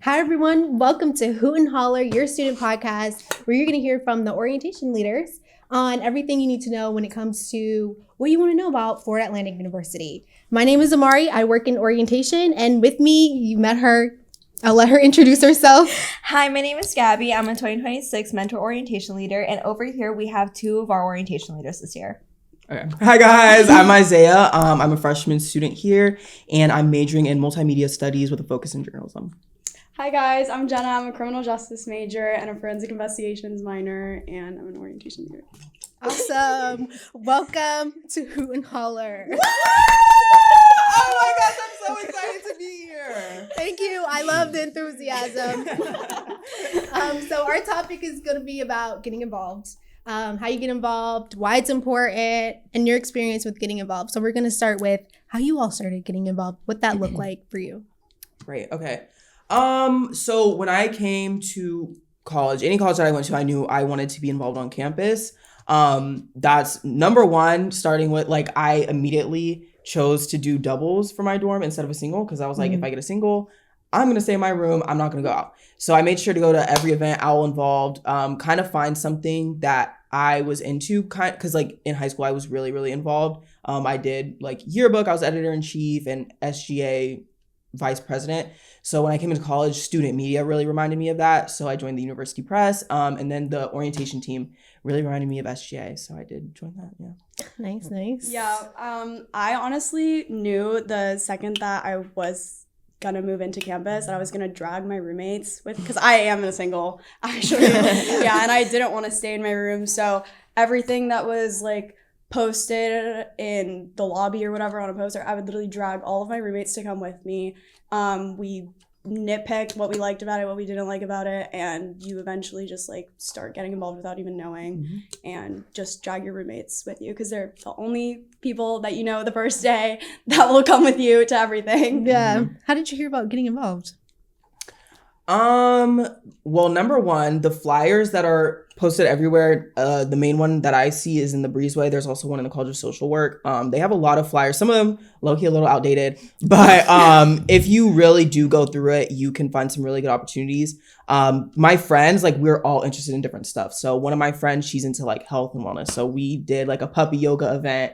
Hi, everyone. Welcome to Hoot and Holler, your student podcast, where you're going to hear from the orientation leaders on everything you need to know when it comes to what you want to know about Florida Atlantic University. My name is Amari. I work in orientation, and with me, you met her. I'll let her introduce herself. Hi, my name is Gabby. I'm a 2026 mentor orientation leader, and over here we have two of our orientation leaders this year. Okay. Hi guys, I'm Isiah. I'm a freshman student here, and I'm majoring in multimedia studies with a focus in journalism. Hi guys, I'm Jenna. I'm a criminal justice major and a forensic investigations minor, and I'm an orientation leader. Awesome. Welcome to Hoot and Holler. Oh my gosh, I'm so excited to be here. Thank you. I love the enthusiasm. So our topic is going to be about getting involved. How you get involved, why it's important, and your experience with getting involved. So we're going to start with how you all started getting involved, what that looked like for you. Great, okay. So when I came to college, any college that I went to, I knew I wanted to be involved on campus. That's number one, starting with I immediately chose to do doubles for my dorm instead of a single because I was like, if I get a single, I'm going to stay in my room. I'm not going to go out. So I made sure to go to every event, OWL involved, kind of find something that I was into because in high school, I was really, really involved. I did yearbook. I was editor-in-chief and SGA vice president. So when I came into college, student media really reminded me of that. So I joined the university press. And then the orientation team really reminded me of SGA. So I did join that. Yeah. Nice. Yeah. I honestly knew the second that I was gonna move into campus that I was gonna drag my roommates because I am a single actually. Yeah, and I didn't want to stay in my room. So everything that was posted in the lobby or whatever on a poster, I would literally drag all of my roommates to come with me. We nitpicked what we liked about it, what we didn't like about it, and you eventually just start getting involved without even knowing, and just drag your roommates with you because they're the only people that you know the first day that will come with you to everything. Yeah. How did you hear about getting involved? Well, number one, the flyers that are posted everywhere, the main one that I see is in the Breezeway. There's also one in the College of Social Work. They have a lot of flyers, some of them low-key a little outdated, but if you really do go through it, you can find some really good opportunities. My friends, we're all interested in different stuff. So one of my friends, she's into health and wellness. So we did a puppy yoga event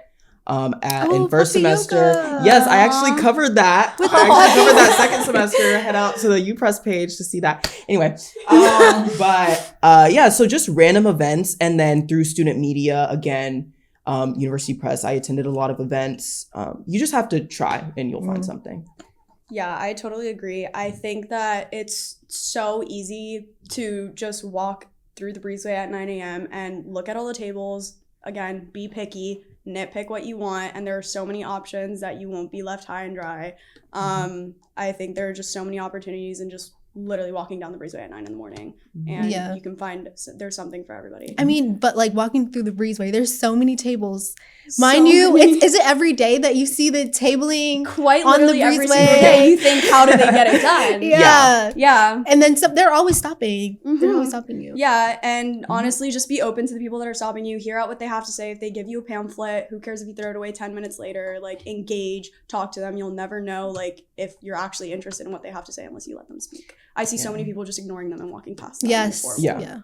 in first semester. Yoga. Yes, I actually covered that. I actually covered that second semester. Head out to the UPress page to see that. Anyway, so just random events, and then through student media, again, university press, I attended a lot of events. You just have to try and you'll find something. Yeah, I totally agree. I think that it's so easy to just walk through the Breezeway at 9 a.m. and look at all the tables. Again, be picky, nitpick what you want, and there are so many options that you won't be left high and dry. I think there are just so many opportunities in just literally walking down the Breezeway at 9 in the morning, and you can find there's something for everybody. I mean, but walking through the Breezeway, there's so many tables. Mind you, is it every day that you see the tabling quite on the literally every Breezeway? single day? You think, how do they get it done? Yeah. And then they're always stopping. They're always stopping you. Yeah, and honestly, just be open to the people that are stopping you. Hear out what they have to say. If they give you a pamphlet, who cares if you throw it away 10 minutes later? Engage, talk to them. You'll never know if you're actually interested in what they have to say unless you let them speak. I see so many people just ignoring them and walking past them. Yes. Yeah.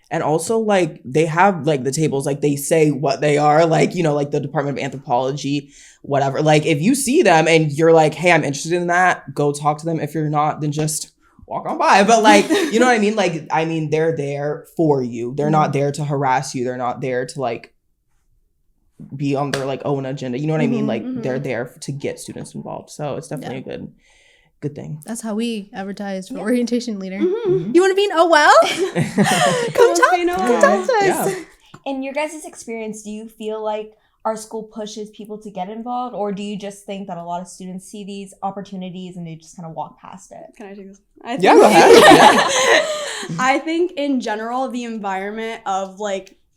And also, they have, the tables, they say what they are, the Department of Anthropology, whatever. If you see them and you're hey, I'm interested in that, go talk to them. If you're not, then just walk on by. But, you know what I mean? They're there for you. They're not there to harass you. They're not there to, be on their, own agenda. You know what I mean? They're there to get students involved. So it's definitely a good thing. That's how we advertise for orientation leader. You want to be an OL? Come talk to us. Yeah. In your guys' experience, do you feel like our school pushes people to get involved, or do you just think that a lot of students see these opportunities and they just kind of walk past it? Can I take this? Go ahead. I think in general, the environment of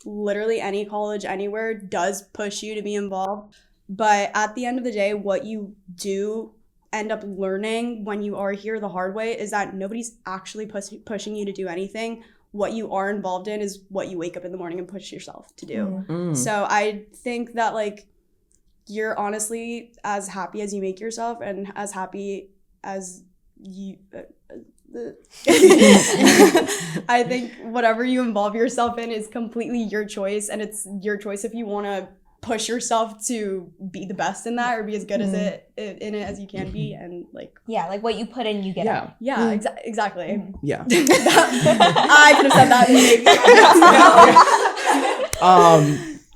literally any college anywhere does push you to be involved. But at the end of the day, what you do end up learning when you are here the hard way is that nobody's actually pushing you to do anything. What you are involved in is what you wake up in the morning and push yourself to do. So I think that you're honestly as happy as you make yourself and as happy as you I think whatever you involve yourself in is completely your choice, and it's your choice if you want to push yourself to be the best in that or be as good as in it as you can be, and like like what you put in, you get out. Exactly. Yeah. I could have said that.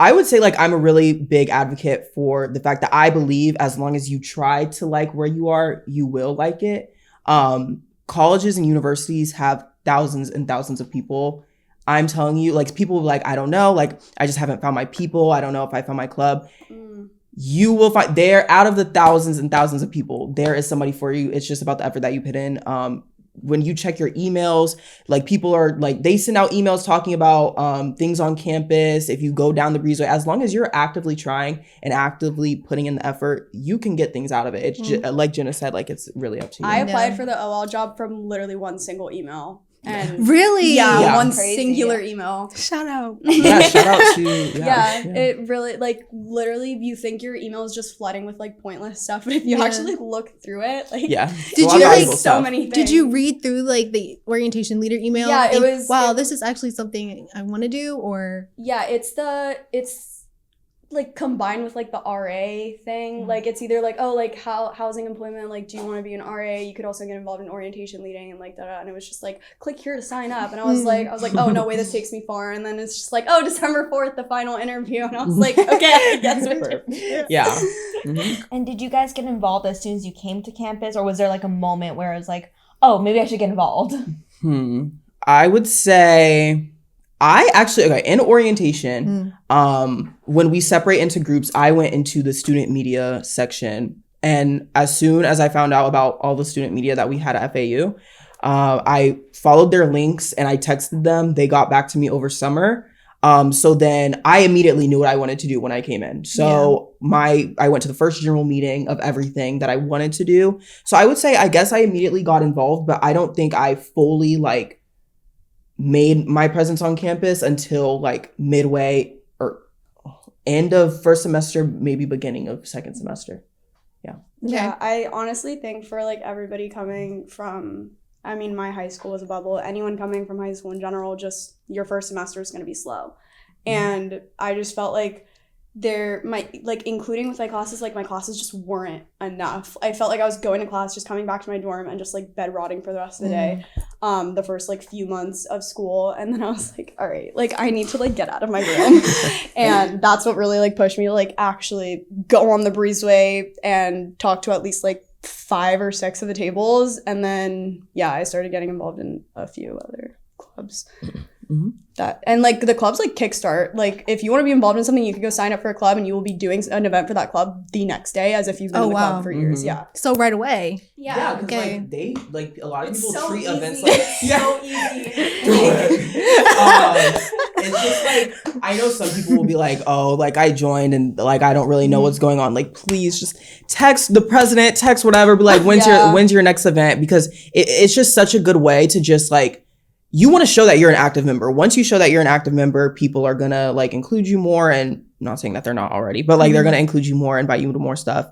I would say like I'm a really big advocate for the fact that I believe as long as you try to like where you are, you will like it. Colleges and universities have thousands and thousands of people. I'm telling you, like, people like, I don't know, like, I just haven't found my people. I don't know if I found my club. You will find there, out of the thousands and thousands of people, there is somebody for you. It's just about the effort that you put in. When you check your emails, like, people are like, they send out emails talking about things on campus. If you go down the breezeway, as long as you're actively trying and actively putting in the effort, you can get things out of it. It's just, like Jenna said, like, it's really up to you. I applied for the OL job from literally one single email. And really? Yeah, one Crazy. singular email. Shout out. Yeah, shout out to It really, like, literally, you think your email is just flooding with like pointless stuff, but if you actually look through it, like, did you like so many things? Did you read through like the orientation leader email? Yeah, it was. Wow, this is actually something I want to do, or it's like combined with like the RA thing. Like, it's either like, oh, like housing employment, like, do you want to be an RA? You could also get involved in orientation leading and like that. And it was just like, click here to sign up. And I was like, oh no way, this takes me far. And then it's just like, oh, December 4th, the final interview. And I was like, okay, I guess we're And did you guys get involved as soon as you came to campus, or was there like a moment where it was like, oh, maybe I should get involved? I would say in orientation, when we separate into groups, I went into the student media section. And as soon as I found out about all the student media that we had at FAU, I followed their links and I texted them. They got back to me over summer. So then I immediately knew what I wanted to do when I came in. So I went to the first general meeting of everything that I wanted to do. So I would say, I guess I immediately got involved, but I don't think I fully like made my presence on campus until like midway or end of first semester, maybe beginning of second semester. Yeah, I honestly think for like everybody coming from, I mean, my high school was a bubble. Anyone coming from high school in general, just your first semester is going to be slow. And I just felt like including with my classes, like my classes just weren't enough. I felt like I was going to class, just coming back to my dorm and just like bed rotting for the rest of the day. The first like few months of school. And then I was like, all right, like I need to like get out of my room. And that's what really like pushed me to like actually go on the breezeway and talk to at least like 5 or 6 of the tables. And then I started getting involved in a few other clubs. And like the clubs like kickstart, like if you want to be involved in something, you could go sign up for a club and you will be doing an event for that club the next day as if you've been in the club for years. So right away. Because okay. like they like a lot of people so treat easy. events like So easy. It's just like, I know some people will be like, oh, like I joined and like I don't really know what's going on. Like, please just text the president, text whatever, be like, when's your next event? Because it's just such a good way to just like, you want to show that you're an active member. Once you show that you're an active member, people are going to like include you more. And I'm not saying that they're not already, but like they're going to include you more, invite you to more stuff.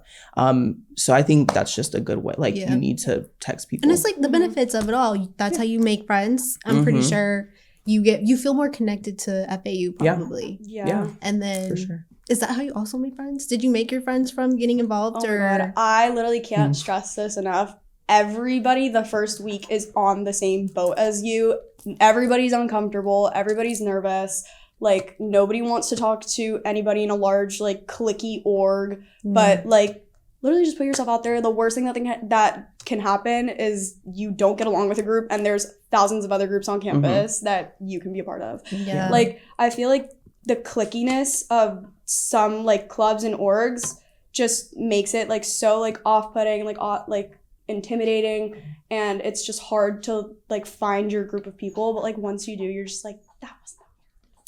So I think that's just a good way. Like you need to text people. And it's like the benefits of it all. That's how you make friends. I'm pretty sure you feel more connected to FAU probably. Yeah. And then for sure. Is that how you also make friends? Did you make your friends from getting involved? Oh my God. I literally can't stress this enough. Everybody the first week is on the same boat as you. Everybody's uncomfortable. Everybody's nervous. Like, nobody wants to talk to anybody in a large, like, cliquey org. But, like, literally just put yourself out there. The worst thing that can happen is you don't get along with a group, and there's thousands of other groups on campus that you can be a part of. Yeah. Like, I feel like the cliquiness of some, like, clubs and orgs just makes it, like, so, like, off-putting, like intimidating, and it's just hard to like find your group of people. But like once you do, you're just like, that was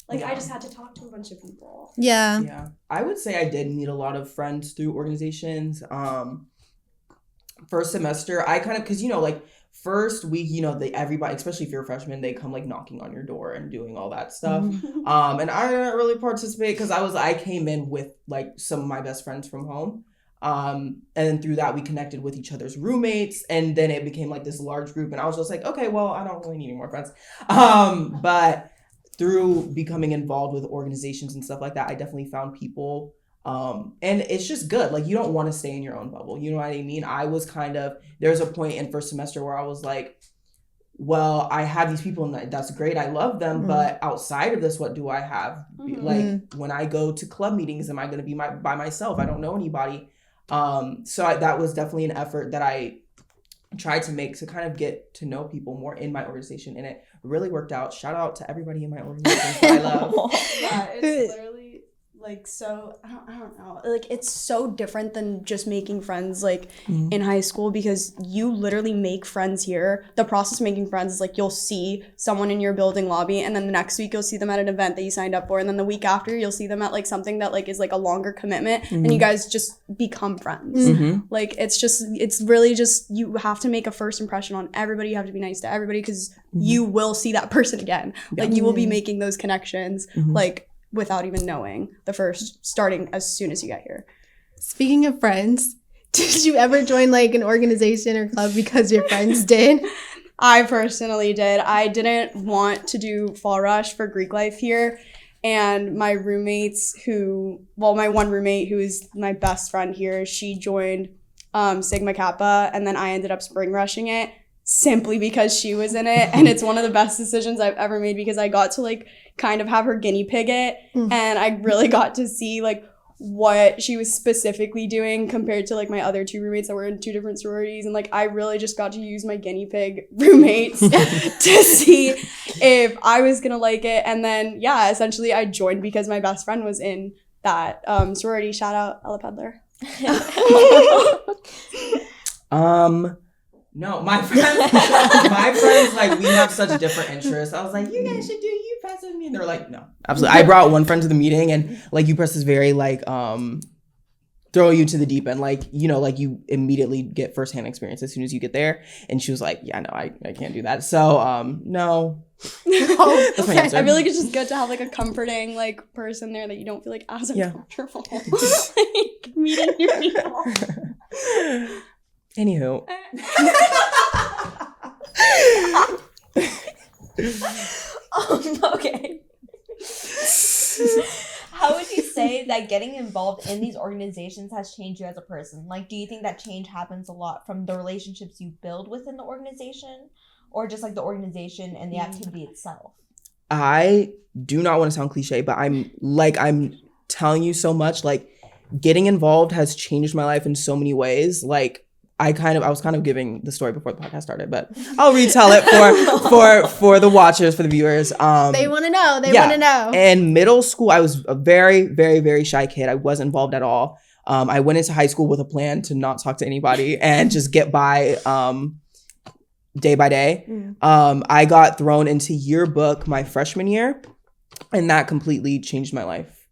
like I just had to talk to a bunch of people. Yeah, I would say I did meet a lot of friends through organizations. First semester, I kind of, because like first week, everybody, especially if you're a freshman, they come like knocking on your door and doing all that stuff. And I didn't really participate because I came in with like some of my best friends from home. And then through that, we connected with each other's roommates, and then it became like this large group. And I was just like, okay, well, I don't really need any more friends. But through becoming involved with organizations and stuff like that, I definitely found people. And it's just good. Like, you don't want to stay in your own bubble. You know what I mean? There was a point in first semester where I was like, well, I have these people and that's great. I love them. But outside of this, what do I have? Like, when I go to club meetings, am I going to be by myself? I don't know anybody. That was definitely an effort that I tried to make to kind of get to know people more in my organization. And it really worked out. Shout out to everybody in my organization that I love. Yeah, it's literally like, so I don't know, like, it's so different than just making friends like in high school, because you literally make friends here. The process of making friends is like, you'll see someone in your building lobby, and then the next week you'll see them at an event that you signed up for, and then the week after you'll see them at like something that like is like a longer commitment, and you guys just become friends. Like, it's really just, you have to make a first impression on everybody. You have to be nice to everybody, because you will see that person again. Like, you will be making those connections like without even knowing, starting as soon as you get here. Speaking of friends, did you ever join like an organization or club because your friends did? I personally did. I didn't want to do Fall Rush for Greek life here. And my roommates my one roommate who is my best friend here, she joined Sigma Kappa, and then I ended up spring rushing it simply because she was in it. And it's one of the best decisions I've ever made, because I got to like kind of have her guinea pig it, and I really got to see like what she was specifically doing compared to like my other two roommates that were in two different sororities. And like, I really just got to use my guinea pig roommates to see if I was gonna like it. And then essentially I joined because my best friend was in that sorority. Shout out Ella Pedler. No, my friends, like, we have such different interests. I was like, you guys should do you press with me. And they're like, no, absolutely. I brought one friend to the meeting, and like, you press is very like, throw you to the deep end. Like, you know, like, you immediately get firsthand experience as soon as you get there. And she was like, yeah, no, I can't do that. So, no. That's my answer. I feel like it's just good to have like a comforting like person there that you don't feel like as uncomfortable like meeting new people. Anywho. Okay. How would you say that getting involved in these organizations has changed you as a person? Like, do you think that change happens a lot from the relationships you build within the organization, or just like the organization and the activity itself? I do not want to sound cliche, but I'm telling you so much, like, getting involved has changed my life in so many ways. Like, I was kind of giving the story before the podcast started, but I'll retell it for the watchers, for the viewers. They want to know. They want to know. In middle school, I was a very, very, very shy kid. I wasn't involved at all. I went into high school with a plan to not talk to anybody and just get by day by day. I got thrown into yearbook my freshman year, and that completely changed my life.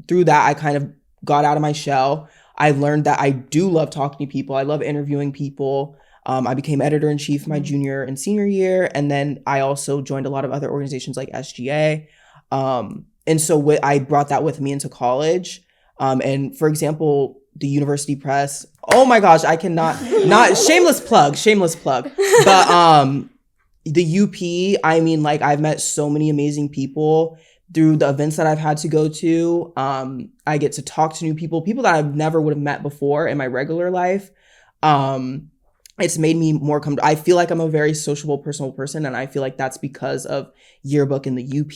Through that, I kind of got out of my shell. I learned that I do love talking to people. I love interviewing people. I became editor-in-chief my junior and senior year. And then I also joined a lot of other organizations like SGA. And so I brought that with me into college. And for example, the university press, oh my gosh, I cannot, not shameless plug. But the UP, I mean, like, I've met so many amazing people through the events that I've had to go to. I get to talk to new people that I never would have met before in my regular life. It's made me more I feel like I'm a very sociable, personal person, and I feel like that's because of yearbook in the UP.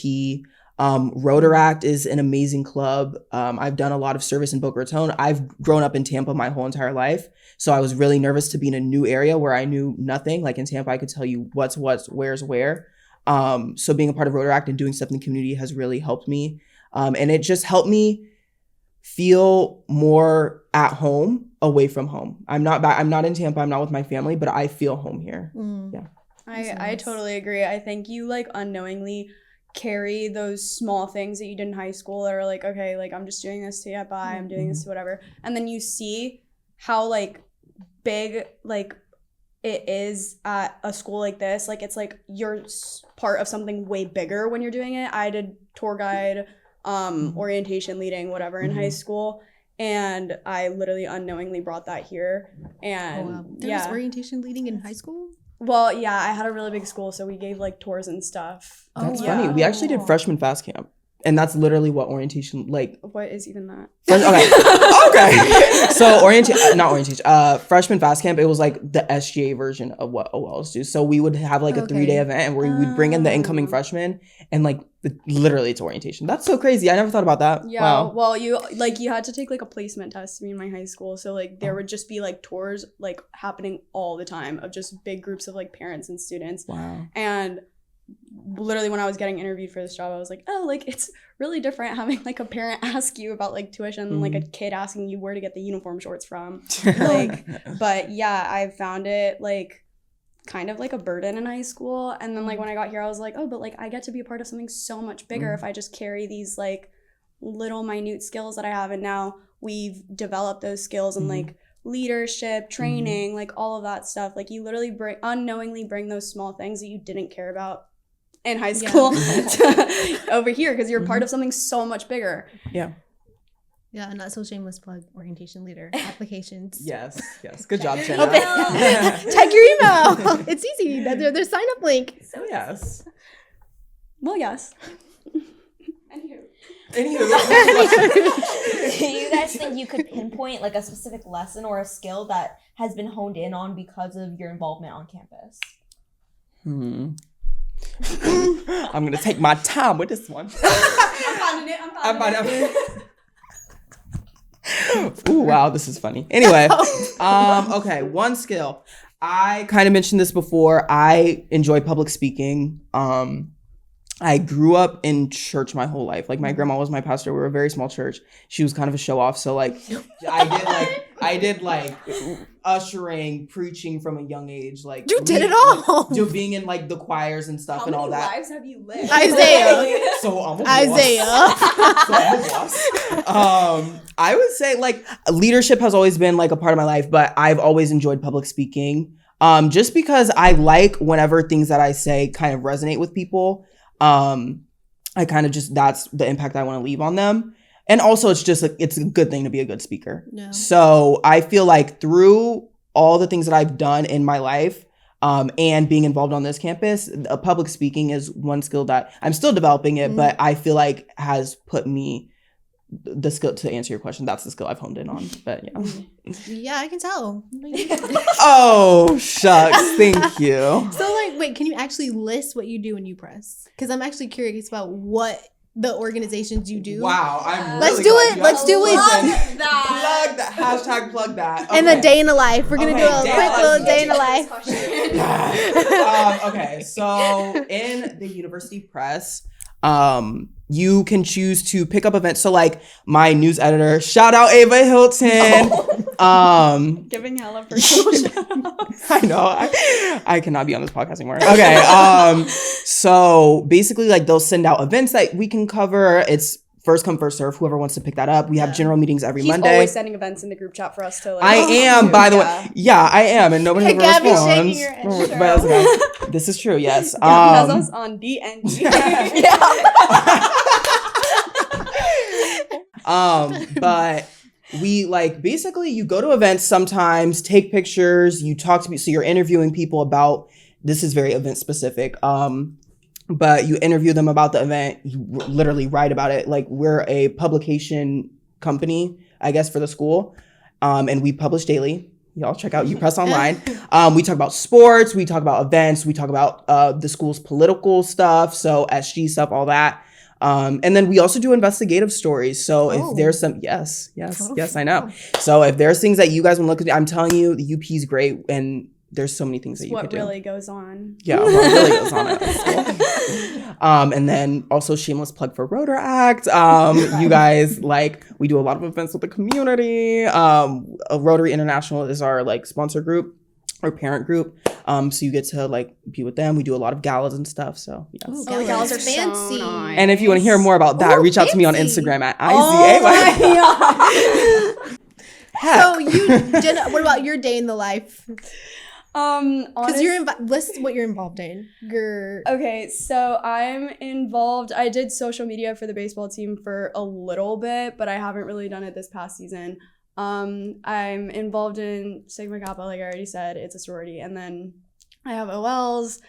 Rotaract is an amazing club. I've done a lot of service in Boca Raton. I've grown up in Tampa my whole entire life, so I was really nervous to be in a new area where I knew nothing. Like, in Tampa, I could tell you what's where's where. So being a part of Rotaract and doing stuff in the community has really helped me. And it just helped me feel more at home away from home. I'm not in Tampa. I'm not with my family, but I feel home here. Yeah. I totally agree. I think you like unknowingly carry those small things that you did in high school that are like, okay, like, I'm just doing this to get by. I'm doing this to whatever. And then you see how like big like it is at a school like this. Like, it's like you're part of something way bigger when you're doing it. I did tour guide, orientation leading, whatever in high school. and I literally unknowingly brought that here. And There was orientation leading in high school? Well, yeah, I had a really big school, so we gave like tours and stuff. That's Oh, funny. wow. We actually did freshman fast camp. And that's literally what orientation, like. What is even that? Okay. So freshman fast camp, it was like the SGA version of what OLs do. So we would have like a 3-day event and where we would bring in the incoming freshmen and like literally it's orientation. That's so crazy. I never thought about that. Yeah. Wow. Well, you had to take like a placement test to be in my high school. So like there would just be like tours like happening all the time of just big groups of like parents and students. Wow. And literally when I was getting interviewed for this job, I was like, oh, like it's really different having like a parent ask you about like tuition and like a kid asking you where to get the uniform shorts from. Like, but yeah, I found it like kind of like a burden in high school. And then like when I got here, I was like, oh, but like I get to be a part of something so much bigger if I just carry these like little minute skills that I have. And now we've developed those skills and like leadership, training, like all of that stuff. Like you literally unknowingly bring those small things that you didn't care about in high school over here because you're part of something so much bigger. Yeah. Yeah, and not so shameless plug, orientation leader applications. Yes. Good job, Jenna. Check your email. It's easy. There's sign up link. So yes. Well, yes. Anywho. Do you guys think you could pinpoint like a specific lesson or a skill that has been honed in on because of your involvement on campus? I'm gonna take my time with this one. I'm finding it. Ooh, wow, this is funny. Anyway, okay, one skill. I kind of mentioned this before. I enjoy public speaking. I grew up in church my whole life. Like my grandma was my pastor. We were a very small church. She was kind of a show off. So like I did ushering, preaching from a young age. Like you did it all. Being in like the choirs and stuff and all that. How many lives have you lived? Isiah. So I'm a boss. I would say like leadership has always been like a part of my life, but I've always enjoyed public speaking. Just because I like whenever things that I say kind of resonate with people. I kind of just, that's the impact I want to leave on them. And also it's just, it's a good thing to be a good speaker. No. So I feel like through all the things that I've done in my life, and being involved on this campus, public speaking is one skill that I'm still developing it, but I feel like has put me the skill to answer your question. That's the skill I've honed in on, but yeah. Yeah, I can tell. Oh, shucks. Thank you. So like, wait, can you actually list what you do when you press? Because I'm actually curious about what the organizations you do. Wow. I'm Let's really do glad it. you Let's do it. Plug that. Hashtag plug that. And the day in the life. We're going to do a Okay, quick little day in the life. Okay. So in the university press, you can choose to pick up events. So like my news editor, shout out Ava Hilton. Giving hella personal shout-outs. I know. I cannot be on this podcast anymore. Okay. So basically like they'll send out events that we can cover. It's first come, first serve. Whoever wants to pick that up. We have general meetings every He's Monday. always sending events in the group chat for us to like. I am, by the way. Yeah, I am, and nobody ever Gabby's responds. shaking her head. But that's okay. This is true. Yes. Gabby has us on DNG. But we like basically you go to events sometimes, take pictures, you talk to people, so you're interviewing people about, this is very event specific. But you interview them about the event, you literally write about it. Like we're a publication company, I guess, for the school. And we publish daily. Y'all check out UPress Online. We talk about sports, we talk about events, we talk about the school's political stuff, so SG stuff, all that. And then we also do investigative stories. So if there's some, yes, I know. So if there's things that you guys want to look at, I'm telling you, the UP is great, and there's so many things that you could do. What really goes on. Yeah, what really goes on at school. And then also shameless plug for Rotor Act. You guys, like, we do a lot of events with the community. Rotary International is our like sponsor group or parent group. So you get to like be with them. We do a lot of galas and stuff. So yes. Ooh, Oh, galas are fancy. so nice. And if you want to hear more about that, reach out to me on fancy. Instagram at Oh IZA. So you, Jenna, what about your day in the life? Because you're list what you're involved in. Okay, so I'm involved. I did social media for the baseball team for a little bit, but I haven't really done it this past season. I'm involved in Sigma Kappa, like I already said. It's a sorority. And then I have OLs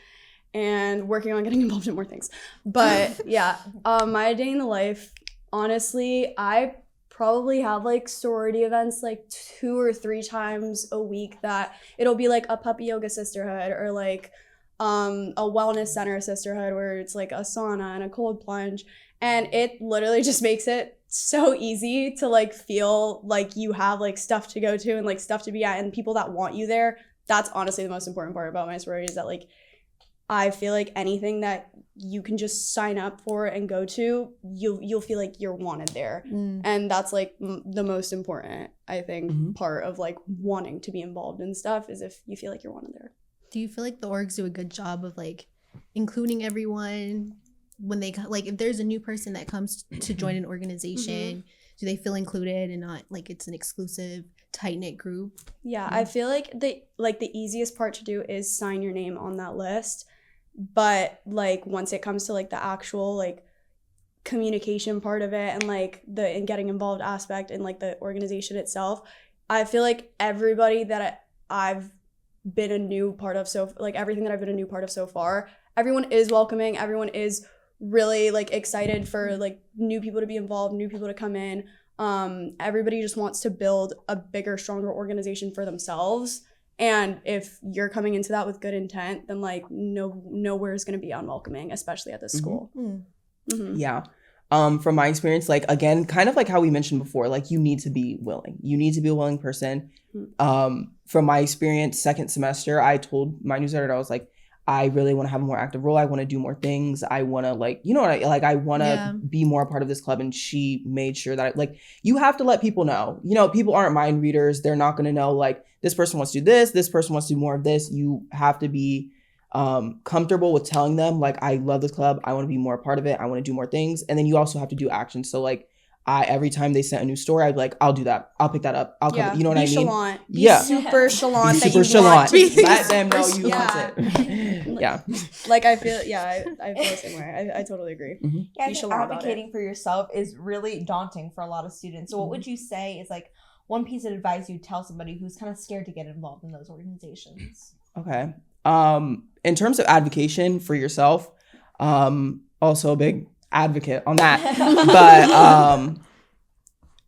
and working on getting involved in more things. But yeah, my day in the life, honestly, I probably have like sorority events like 2 or 3 times a week that it'll be like a puppy yoga sisterhood or like a wellness center sisterhood where it's like a sauna and a cold plunge. And it literally just makes it so easy to like feel like you have like stuff to go to and like stuff to be at and people that want you there. That's honestly the most important part about my sorority is that like I feel like anything that you can just sign up for and go to, you'll feel like you're wanted there. And that's like the most important, I think, part of like wanting to be involved in stuff is if you feel like you're wanted there. Do you feel like the orgs do a good job of like including everyone when they like if there's a new person that comes to join an organization, do they feel included and not like it's an exclusive tight-knit group? Yeah, I feel like the easiest part to do is sign your name on that list. But like once it comes to like the actual like communication part of it and like the getting involved aspect and like the organization itself, I feel like everybody that I've been a new part of everything that I've been a new part of so far, everyone is welcoming, everyone is really like excited for like new people to be involved, new people to come in. Everybody just wants to build a bigger, stronger organization for themselves. And if you're coming into that with good intent, then like nowhere is going to be unwelcoming, especially at this school. Yeah. From my experience, like again, kind of like how we mentioned before, like you need to be willing. You need to be a willing person. From my experience, second semester, I told my newsletter, I was like, I really want to have a more active role. I want to do more things. I want to like, you know what I want to be more a part of this club. And she made sure that you have to let people know, people aren't mind readers. They're not going to know like this person wants to do this person wants to do more of this. You have to be comfortable with telling them like, I love this club. I want to be more a part of it. I want to do more things. And then you also have to do action. So like, every time they sent a new story, I'd be like, I'll do that. I'll pick that up. I'll come. You know what I mean? Chalant. Be super chalant. Be super chalant. Let them know you want it. Yeah. Like I feel, I feel the same way. I totally agree. Yeah, I think advocating for yourself is really daunting for a lot of students. So what would you say is like one piece of advice you'd tell somebody who's kind of scared to get involved in those organizations? Okay. In terms of advocation for yourself, also a big advocate on that, but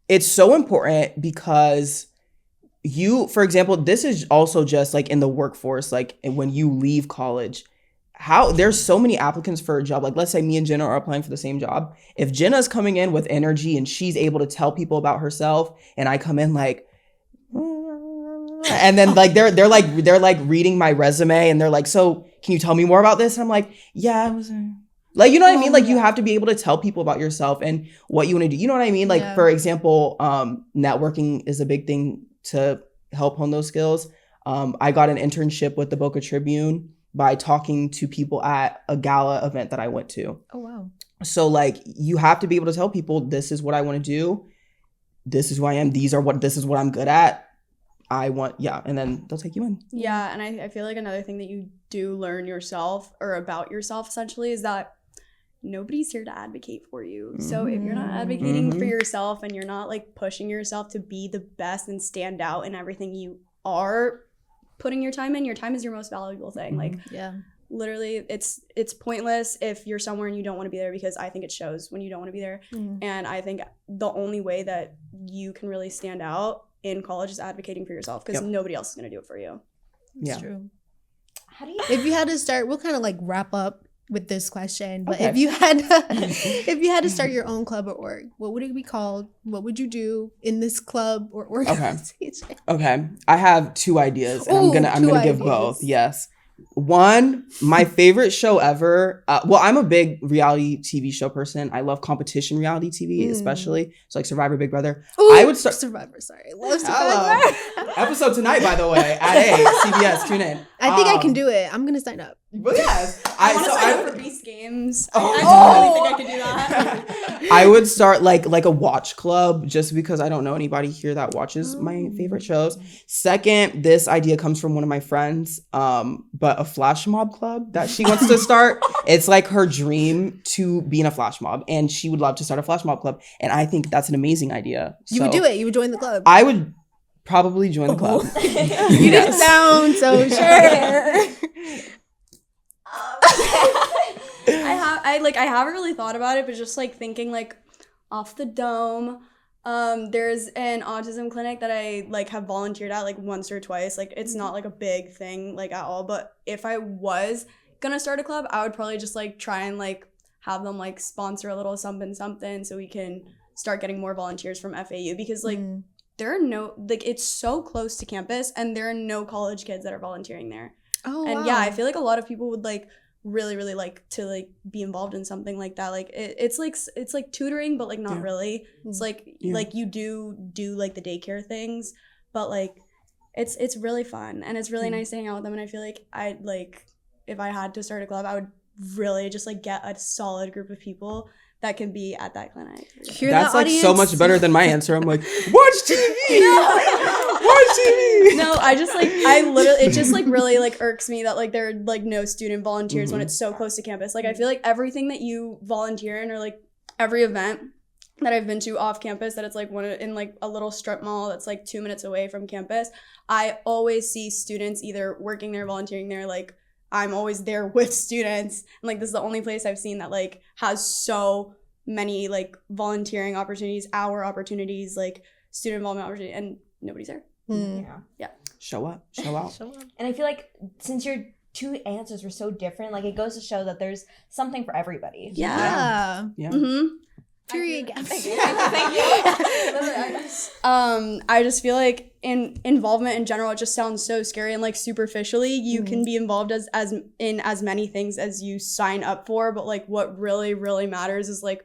it's so important because for example, this is also just like in the workforce, like when you leave college, there's so many applicants for a job. Like let's say me and Jenna are applying for the same job. If Jenna's coming in with energy and she's able to tell people about herself, and I come in like, and then like they're like reading my resume and they're like, so can you tell me more about this? And I'm like, yeah, I was like, you know what I mean? Like you have to be able to tell people about yourself and what you want to do. You know what I mean? Like for example, networking is a big thing to help hone those skills. I got an internship with the Boca Tribune by talking to people at a gala event that I went to. Oh, wow. So like you have to be able to tell people, this is what I want to do. This is who I am. This is what I'm good at. And then they'll take you in. Yeah, and I feel like another thing that you do learn yourself or about yourself essentially is that nobody's here to advocate for you. So if you're not advocating for yourself and you're not like pushing yourself to be the best and stand out in everything you are putting your time is your most valuable thing. Like literally it's pointless if you're somewhere and you don't want to be there, because I think it shows when you don't want to be there. And I think the only way that you can really stand out in college is advocating for yourself, because nobody else is going to do it for you. That's true. If you had to start, we'll kind of like wrap up with this question, but if you had to start your own club or org, what would it be called? What would you do in this club or organization? Okay. I have 2 ideas, and I'm gonna give both. Yes. One, my favorite show ever. I'm a big reality TV show person. I love competition reality TV, especially. So like Survivor, Big Brother. Ooh, I would start Survivor. Sorry, I love Survivor. Episode tonight, by the way, at 8 CBS. Tune in. I think I can do it. I'm gonna sign up. But yes, I want to sign up for Beast Games. Oh. I don't really think I could do that. I would start like a watch club just because I don't know anybody here that watches my favorite shows. Second, this idea comes from one of my friends, but a flash mob club that she wants to start. It's like her dream to be in a flash mob, and she would love to start a flash mob club. And I think that's an amazing idea. You would do it. You would join the club. I would probably join the club. You didn't sound so sure. I haven't really thought about it, but just like thinking like off the dome. There's an autism clinic that I like have volunteered at like once or twice. Like it's not like a big thing like at all, but if I was gonna start a club, I would probably just like try and like have them like sponsor a little something so we can start getting more volunteers from FAU, because like there are no, like it's so close to campus and there are no college kids that are volunteering there. Oh, and wow. yeah, I feel like a lot of people would like really like to like be involved in something like that. Like it's like tutoring, but like not really. It's like like you do like the daycare things, but like it's really fun and it's really nice to hang out with them. And I feel like I'd like, if I had to start a club, I would really just like get a solid group of people that can be at that clinic. That's like so much better than my answer. I'm like, watch TV. Watch TV. No, I literally, it just like really like irks me that like there are like no student volunteers when it's so close to campus. Like I feel like everything that you volunteer in, or like every event that I've been to off campus that it's like one in like a little strip mall that's like 2 minutes away from campus, I always see students either working there, volunteering there. Like I'm always there with students, and like this is the only place I've seen that like has so many like volunteering opportunities, hour opportunities, like student involvement opportunity, and nobody's there. Yeah. Show up, show out. And I feel like since your two answers were so different, like it goes to show that there's something for everybody. Yeah. Period. Thank you. I just feel like in involvement in general, it just sounds so scary, and like superficially you can be involved as in as many things as you sign up for, but like what really matters is like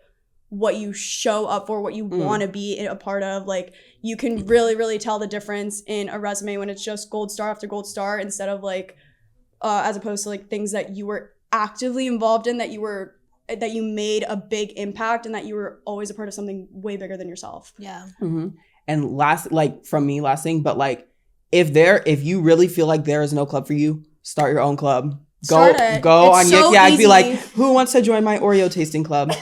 what you show up for, what you want to be a part of. Like you can really tell the difference in a resume when it's just gold star after gold star, instead of like as opposed to like things that you were actively involved in, that you made a big impact, and that you were always a part of something way bigger than yourself. Yeah. And last thing, but like if you really feel like there is no club for you, start your own club. Go on Yik Yak, be like, who wants to join my Oreo tasting club?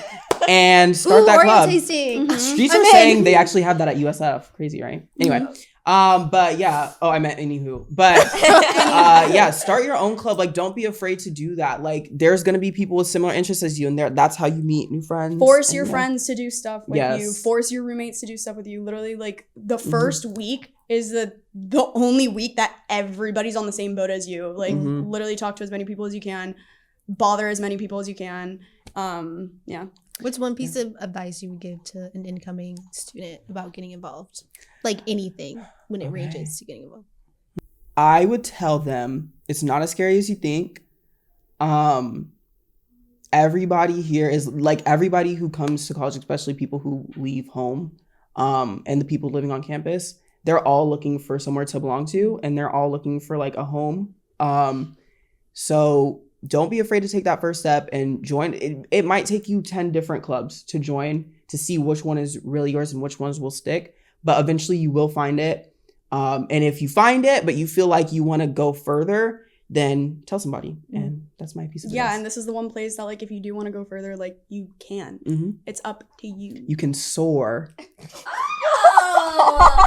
And start that Oreo club. tasting. Streets are saying they actually have that at USF. Crazy, right? Anyway. But yeah. Oh, I meant anywho. But yeah, start your own club. Like, don't be afraid to do that. Like, there's gonna be people with similar interests as you, and that's how you meet new friends. Force your friends to do stuff with you. Force your roommates to do stuff with you. Literally, like the first week is the only week that everybody's on the same boat as you. Like, literally talk to as many people as you can. Bother as many people as you can. Yeah. What's one piece of advice you would give to an incoming student about getting involved? Like anything when it ranges to getting involved. I would tell them it's not as scary as you think. Everybody here is like, everybody who comes to college, especially people who leave home, and the people living on campus, they're all looking for somewhere to belong to, and they're all looking for like a home. So don't be afraid to take that first step and join. It might take you 10 different clubs to join to see which one is really yours and which ones will stick. But eventually you will find it. And if you find it, but you feel like you want to go further, then tell somebody. And that's my piece of advice. Yeah, and this is the one place that like if you do want to go further, like you can. It's up to you. You can soar.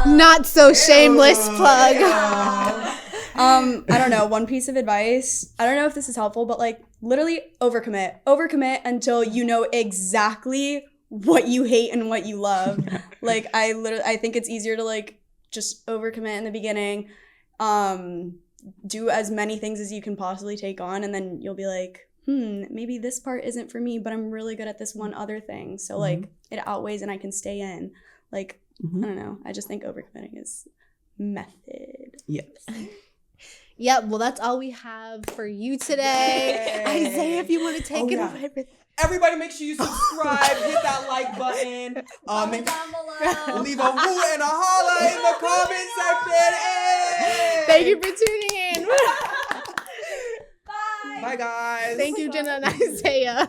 Not so shameless plug. I don't know, one piece of advice, I don't know if this is helpful, but like literally overcommit until you know exactly what you hate and what you love. Like I think it's easier to like just overcommit in the beginning, do as many things as you can possibly take on, and then you'll be like, maybe this part isn't for me, but I'm really good at this one other thing, so like it outweighs and I can stay in. Like I don't know, I just think overcommitting is method. Yes. Yep, well, that's all we have for you today. Yay. Isiah, if you want to take it away. Everybody make sure you subscribe, hit that like button, Comment down below. leave a hoot and a holler in the comment section. Hey! Thank you for tuning in. Bye, guys. Thank you, Jenna and Isiah.